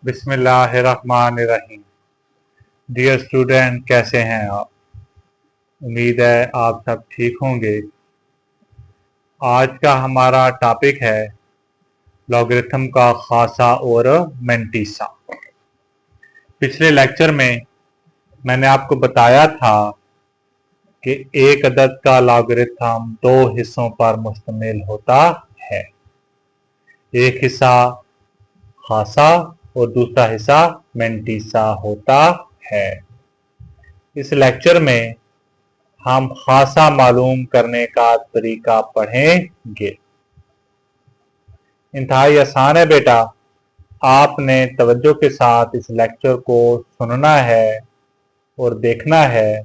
बिस्मिल्लाहिर्रहमानिर्रहीम। Dear student, कैसे हैं आप? उम्मीद है आप सब ठीक होंगे। आज का हमारा टॉपिक है लॉगरिथम का खासा और मेंटीसा। पिछले लेक्चर में मैंने आपको बताया था कि एक अदद का लॉगरिथम दो हिस्सों पर मुश्तमिल होता है। एक हिस्सा खासा और दूसरा हिस्सा मेंटीसा होता है। इस लेक्चर में हम खासा मालूम करने का तरीका पढ़ेंगे। इंतहाई आसान है बेटा, आपने तवज्जो के साथ इस लेक्चर को सुनना है और देखना है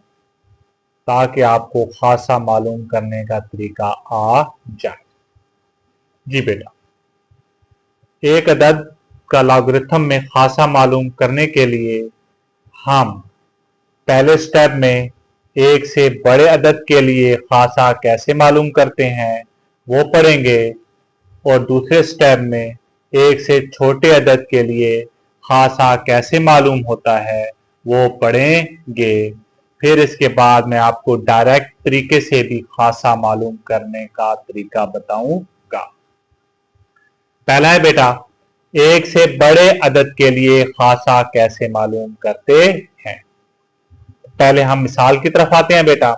ताकि आपको खासा मालूम करने का तरीका आ जाए। जी बेटा, एक अदद का लॉगरिथम में खासा मालूम करने के लिए हम पहले स्टेप में एक से बड़े अदद के लिए खासा कैसे मालूम करते हैं वो पढ़ेंगे और दूसरे स्टेप में एक से छोटे अदद के लिए खासा कैसे मालूम होता है वो पढ़ेंगे। फिर इसके बाद मैं आपको डायरेक्ट तरीके से भी खासा मालूम करने का तरीका बताऊंगा। पहला है बेटा, एक से बड़े अदद के लिए खासा कैसे मालूम करते हैं। पहले हम मिसाल की तरफ आते हैं बेटा।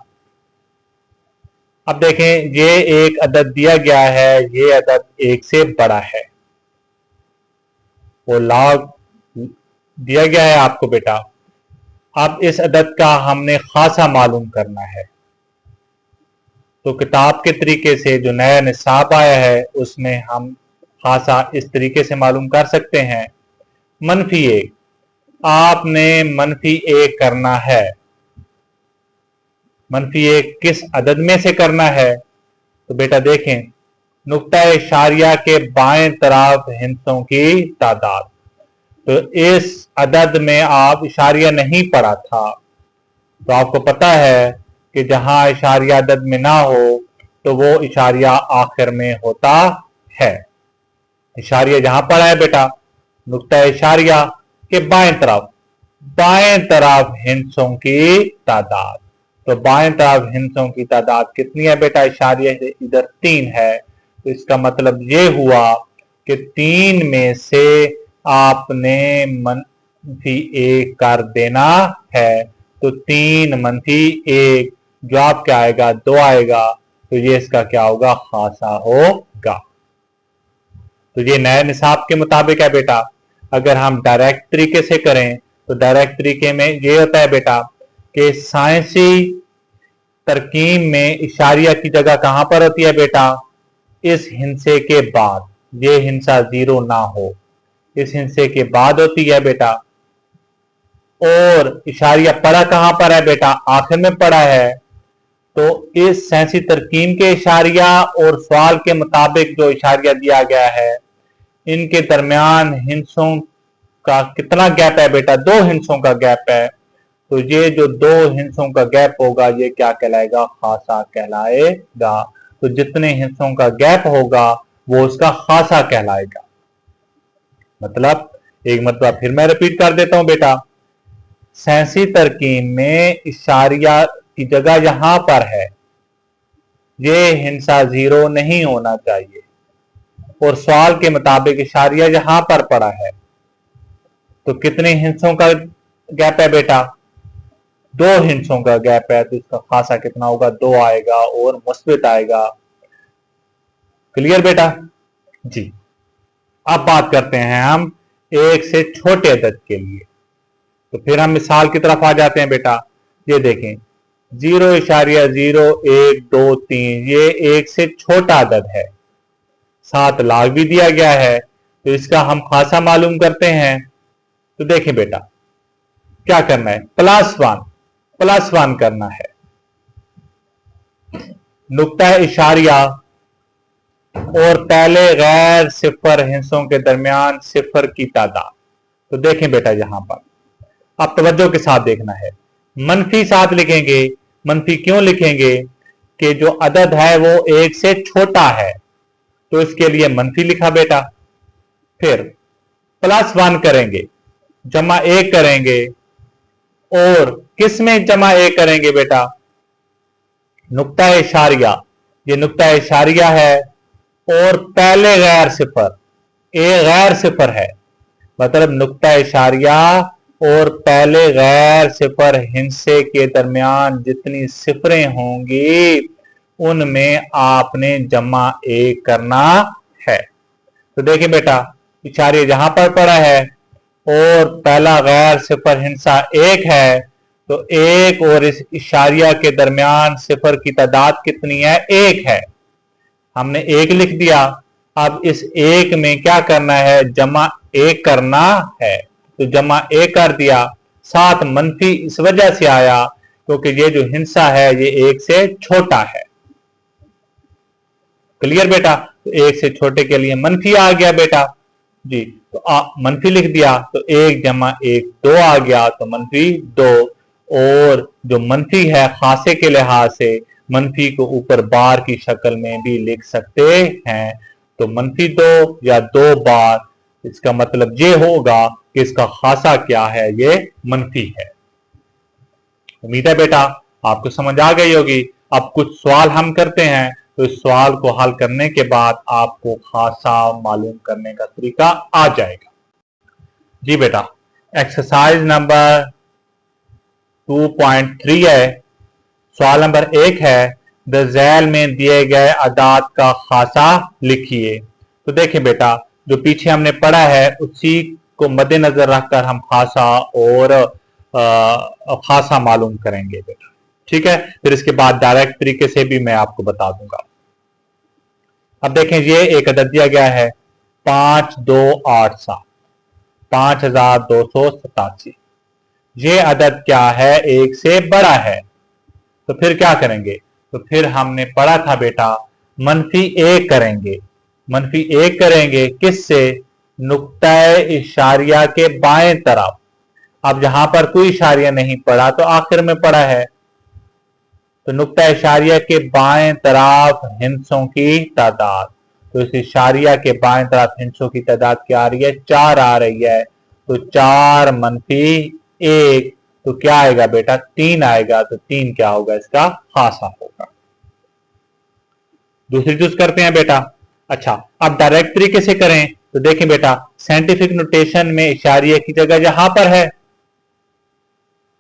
अब देखें, ये एक अदद दिया गया है, ये अदद एक से बड़ा है। वो लॉग दिया गया है आपको बेटा। अब इस अदद का हमने खासा मालूम करना है, तो किताब के तरीके से जो नया निसाब आया है उसमें हम खासा इस तरीके से मालूम कर सकते हैं। -1, आपने -1 करना है। -1 किस अदद में से करना है? तो बेटा देखें, नुक्ता इशारिया के बाएं तरफ हिस्सों की तादाद। तो इस अदद में आप इशारिया नहीं पढ़ा था, तो आपको पता है कि जहां इशारिया अदद में ना हो तो वो इशारिया आखिर में होता है। इशारिया जहां पड़ा है बेटा, नुक्ता इशारिया के बाएं तरफ हिस्सों की तादाद। तो बाएं तरफ हिस्सों की तादाद कितनी है बेटा? इशारिया से इधर 3 है, तो इसका मतलब ये हुआ कि 3 में से आपने -1 कर देना है। तो 3 -1 जवाब क्या आएगा? 2 आएगा। तो ये इसका क्या होगा? खासा होगा। तो ये नए निसाब के मुताबिक है बेटा। अगर हम डायरेक्ट तरीके से करें तो डायरेक्ट तरीके में ये होता है बेटा कि साइंसी तरकीब में इशारिया की जगह कहां पर होती है बेटा? इस हिस्से के बाद। ये हिस्सा 0 ना हो, इस हिस्से के बाद होती है बेटा। और इशारिया पड़ा कहां पर है बेटा? आखिर में पड़ा है। तो इस साइंसी तरकीब के इशारिया और सवाल के मुताबिक जो इशारिया दिया गया है, इनके दरमियान हिस्सों का कितना गैप है बेटा? 2 हिस्सों का गैप है। तो ये जो 2 हिस्सों का गैप होगा ये क्या कहलाएगा? खासा कहलाएगा। तो जितने हिस्सों का गैप होगा वो उसका खासा कहलाएगा। मतलब एक मरतबा फिर मैं रिपीट कर देता हूं बेटा। साइंसी तरकीब में इशारिया की जगह यहां पर है, ये हिस्सा 0 नहीं होना चाहिए। और सवाल के मुताबिक इशारिया यहां पर पड़ा है, तो कितने हिस्सों का गैप है बेटा? 2 हिस्सों का गैप है। तो इसका खासा कितना होगा? 2 आएगा और मुस्बित आएगा। क्लियर बेटा? जी। अब बात करते हैं हम एक से छोटे अदद के लिए। तो फिर हम मिसाल की तरफ आ जाते हैं बेटा। ये देखें, 0.0, 1, 2, 3 ये एक से छोटा अदद है। 7 लाख भी दिया गया है, तो इसका हम खासा मालूम करते हैं। तो देखें बेटा, क्या करना है? +1 करना है। नुक्ता इशारिया और पहले गैर सिफर हिस्सों के दरमियान सिफर की तादाद। तो देखें बेटा, यहां पर आप तवज्जो के साथ देखना है। -7 लिखेंगे। मनफी क्यों लिखेंगे? कि जो अदद है वो 1 से छोटा है, तो इसके लिए मनफी लिखा बेटा। फिर +1 करेंगे, जमा 1 करेंगे, और किस में जमा 1 करेंगे बेटा? नुक्ता इशारिया, ये नुक्ता इशारिया है, और पहले गैर सिफर, ए गैर सिफर है, मतलब नुक्ता इशारिया और पहले गैर सिफर हिस्से के दरमियान जितनी सिफरें होंगी उनमें आपने जमा 1 करना है। तो देखिए बेटा, इशारिया जहां पर पड़ा है और पहला गैर सिफर हिस्सा 1 है, तो 1 और इस इशारिया के दरमियान सिफर की तादाद कितनी है? 1 है। हमने 1 लिख दिया। अब इस 1 में क्या करना है? जमा 1 करना है। तो जमा 1 कर दिया, साथ मनफी इस वजह से आया क्योंकि ये जो हिस्सा है ये 1 से छोटा है। क्लियर बेटा? तो 1 से छोटे के लिए मनफी आ गया बेटा जी, तो मनफी लिख दिया, तो 1 जमा 1 2 आ गया, तो मनफी 2। और जो मनफी है खासे के लिहाज से मनफी को ऊपर बार की शक्ल में भी लिख सकते हैं, तो मनफी 2 या 2 बार, इसका मतलब ये होगा कि इसका खासा क्या है? ये मनफी है। उम्मीद है बेटा आपको समझ आ गई होगी। अब कुछ सवाल हम करते हैं, तो इस सवाल को हल करने के बाद आपको खासा मालूम करने का तरीका आ जाएगा। जी बेटा, एक्सरसाइज नंबर 2.3 है। सवाल नंबर 1 है, द झैल में दिए गए अदाद का खासा लिखिए। तो देखिए बेटा, जो पीछे हमने पढ़ा है उसी को मद्देनजर रखकर हम खासा और खासा मालूम करेंगे बेटा, ठीक है। फिर इसके बाद डायरेक्ट तरीके से भी मैं आपको बता दूंगा। अब देखें, ये एक अदद दिया गया है 5287, 5287। ये अदद क्या है? 1 से बड़ा है। तो फिर क्या करेंगे? तो फिर हमने पढ़ा था बेटा मनफी 1 करेंगे। मनफी 1 करेंगे किससे? नुक्ता इशारिया के बाएं तरफ। अब जहां पर कोई इशारिया नहीं पड़ा तो आखिर में पड़ा है, तो नुक्ता इशारिया के बाएं तरफ हिस्सों की तादाद। तो इस इशारिया के बाएं तरफ हिस्सों की तादाद क्या आ रही है? 4 आ रही है। तो 4 मनफी 1, तो क्या आएगा बेटा? 3 आएगा। तो 3 क्या होगा? इसका खासा होगा। दूसरी चूज करते हैं बेटा। अच्छा, अब डायरेक्ट तरीके से करें तो देखें बेटा, साइंटिफिक नोटेशन में इशारिया की जगह जहां पर है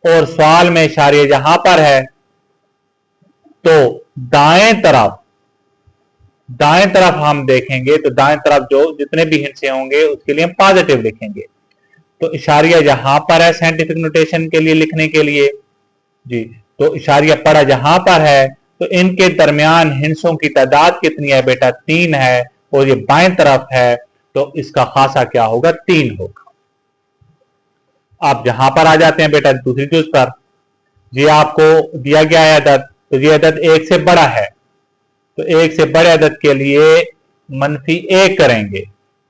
और सवाल में इशारिया जहां पर है, तो दाएं तरफ हम देखेंगे तो दाएं तरफ जो जितने भी हिस्से होंगे उसके लिए हम पॉजिटिव लिखेंगे। तो इशारिया जहां पर है साइंटिफिक नोटेशन के लिए लिखने के लिए जी, तो इशारिया पड़ा जहां पर है, तो इनके दरमियान हिस्सों की तादाद कितनी है बेटा? 3 है, और ये बाएं तरफ है, तो इसका खासा क्या होगा? 3 होगा। आप जहां पर आ जाते हैं बेटा दूसरी चीज पर, ये आपको दिया गया है अदद, तो ये अदद 1 से बड़ा है, तो 1 से बड़े अदद के लिए मनफी 1 करेंगे।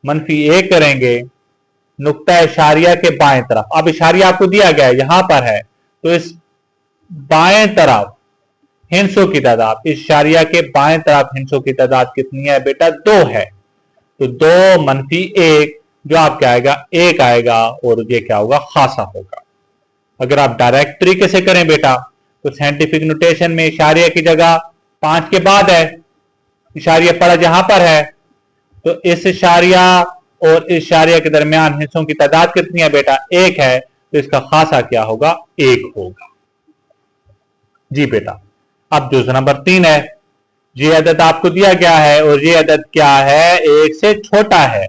मनफी 1 करेंगे नुक्ता इशारिया के बाएं तरफ। अब इशारिया आपको दिया गया है यहां पर है, तो इस बाएं तरफ हिस्सों की तादाद, इस इशारिया के बाएं तरफ हिस्सों की तादाद कितनी है बेटा? 2 है। तो 2 मनफी 1 जो आपका आएगा 1 आएगा, और ये क्या होगा? खासा होगा। अगर आप डायरेक्ट तरीके से करें बेटा, तो साइंटिफिक नोटेशन में इशारिया की जगह 5 के बाद है, इशारिया पड़ा जहां पर है, तो इस इशारिया और इस इशारिया के दरमियान हिस्सों की तादाद कितनी है बेटा? 1 है। तो इसका खासा क्या होगा? 1 होगा। जी बेटा, अब दूसरा नंबर 3 है। ये अदद आपको दिया गया है और ये अदद क्या है? 1 से छोटा है,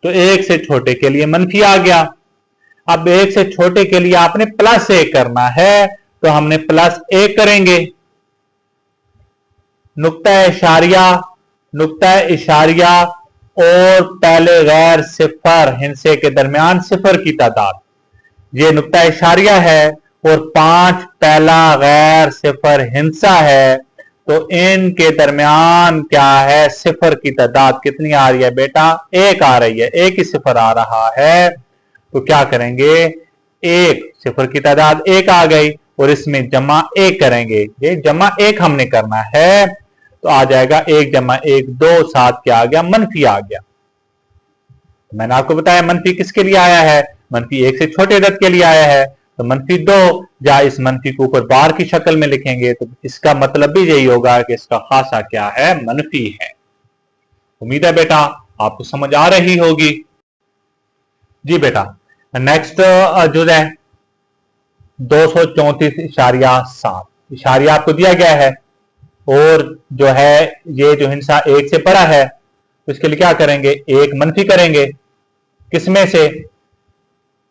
तो 1 से छोटे के लिए मनफी आ गया। अब 1 से छोटे के लिए आपने +1 करना है, तो हमने +1 करेंगे। नुक्ता इशारिया और पहले गैर सिफर हिस्से के दरमियान सिफर की तादाद, ये नुक्ता इशारिया है और 5 पहला गैर सिफर हिस्सा है, तो इनके दरमियान क्या है? सिफर की तादाद कितनी आ रही है बेटा? 1 आ रही है। 1 ही सिफर आ रहा है, तो क्या करेंगे? 1 सिफर की तादाद 1 आ गई, और इसमें जमा 1 करेंगे। ये जमा 1 हमने करना है, तो आ जाएगा 1 जमा 1 2, 7 क्या आ गया? मनफी आ गया। मैंने आपको बताया मनफी किसके लिए आया है, मनफी 1 से छोटे अदद के लिए आया है। तो -2 या इस मनफी को ऊपर बार की शक्ल में लिखेंगे तो इसका मतलब भी यही होगा कि इसका खासा क्या है, मनफी है। उम्मीद है बेटा आपको समझ आ रही होगी। जी बेटा, नेक्स्ट जो है 234.7 इशारिया आपको दिया गया है और जो है ये जो हिस्सा 1 से बड़ा है तो इसके लिए क्या करेंगे, एक मनफी करेंगे। किसमें से,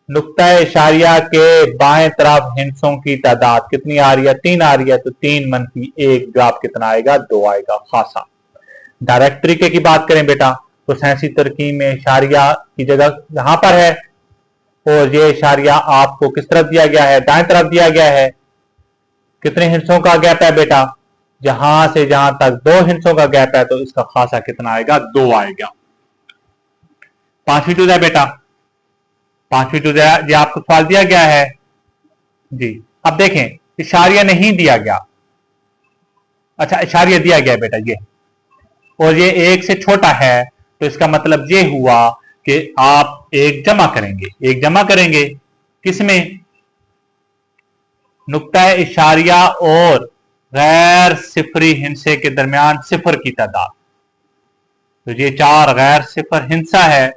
नुक्ता इशारिया के बाएं तरफ हिंसों की तादाद कितनी आ रही है, 3 आ रही है, तो 3 मनफी 1 जवाब कितना आएगा, 2 आएगा खासा। डायरेक्ट तरीके की बात करें बेटा तो साइंसी तरकीब में इशारिया की जगह यहां पर है और ये इशारिया आपको किस तरफ दिया गया है, दाएं तरफ दिया गया है। कितने हिस्सों का गैप है बेटा, जहां से जहां तक 2 हिस्सों का गैप है, तो इसका खासा कितना आएगा, 2 आएगा। 5वीं टू बेटा, 5वीं टू ये आपको सवाल दिया गया है जी। अब देखें इशारिया नहीं दिया गया, अच्छा इशारिया दिया गया बेटा ये, और ये 1 से छोटा है तो इसका मतलब ये हुआ कि आप एक जमा करेंगे, एक जमा करेंगे किसमें, नुक्ता इशारिया और गैर सिफरी हिंसे के दरमियान सिफर की तादाद। तो ये 4 गैर सिफर हिंसा है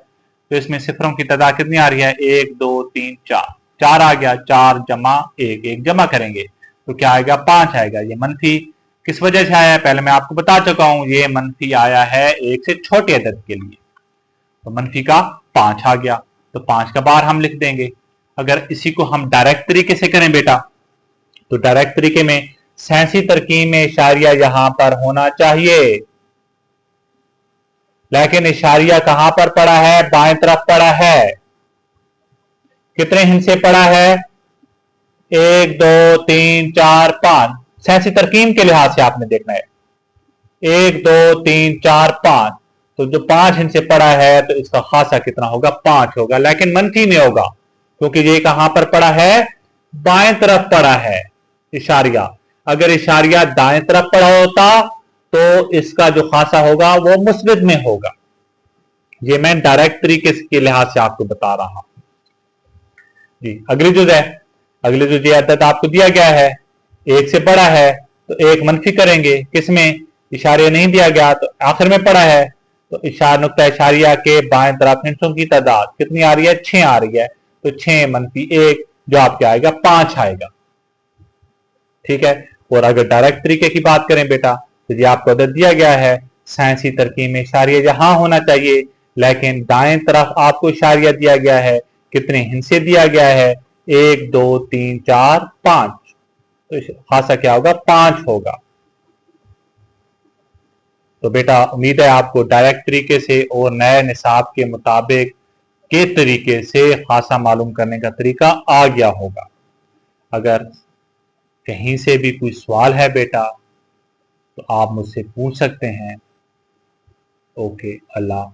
तो इसमें सिफरों की तादाद कितनी आ रही है, 1 2 3 4, 4 आ गया, 4 जमा 1, 1 जमा करेंगे तो क्या आएगा, 5 आएगा। ये मनफी किस वजह से आया है, पहले मैं आपको बता चुका हूं, ये मनफी आया है 1 से छोटे अदद के लिए, तो मनफी का 5 आ गया, तो 5 का बार हम लिख देंगे। अगर इसी को हम डायरेक्ट तरीके से करें बेटा तो डायरेक्ट तरीके में साइंसी तरकीब में इशारिया यहां पर होना चाहिए, लेकिन इशारिया कहां पर पड़ा है, बाएं तरफ पड़ा है। कितने हिस्से पड़ा है, 1 2 3 4 5, साइंसी तरकीब के लिहाज से आपने देखना है 1 2 3 4 5, तो जो 5 हिस्से पड़ा है तो इसका खासा कितना होगा, 5 होगा, लेकिन मनफी में होगा क्योंकि ये कहां पर पड़ा है, बाएं तरफ पड़ा है इशारिया। अगर इशारिया दाएं तरफ पड़ा होता तो इसका जो खासा होगा वो मुस्बित में होगा। ये मैं डायरेक्ट तरीके के लिहाज से आपको बता रहा हूं जी। अगली जो है, अगली जो अदद आपको दिया गया है 1 से बड़ा है तो एक मनफी करेंगे, किसमें, इशारिया नहीं दिया गया तो आखिर में पड़ा है, तो नुक्ता इशारिया के बाएं तरफ हिस्सों की तादाद कितनी आ रही है, 6 आ रही है, तो 6 मनफी 1 जो आपके आएगा 5 आएगा, ठीक है। और अगर डायरेक्ट तरीके की बात करें बेटा तो ये आपको अदद दिया गया है, साइंसी तरकीब में इशारिया यहां होना चाहिए, लेकिन दाएं तरफ आपको इशारिया दिया गया है, कितने हिस्से दिया गया है, 1 2 3 4 5, तो खासा क्या होगा, 5 होगा। तो बेटा उम्मीद है आपको डायरेक्ट तरीके से और नए निसाब के मुताबिक के तरीके से खासा मालूम करने का तरीका आ गया होगा। अगर कहीं से भी कोई सवाल है बेटा तो आप मुझसे पूछ सकते हैं। ओके, अल्लाह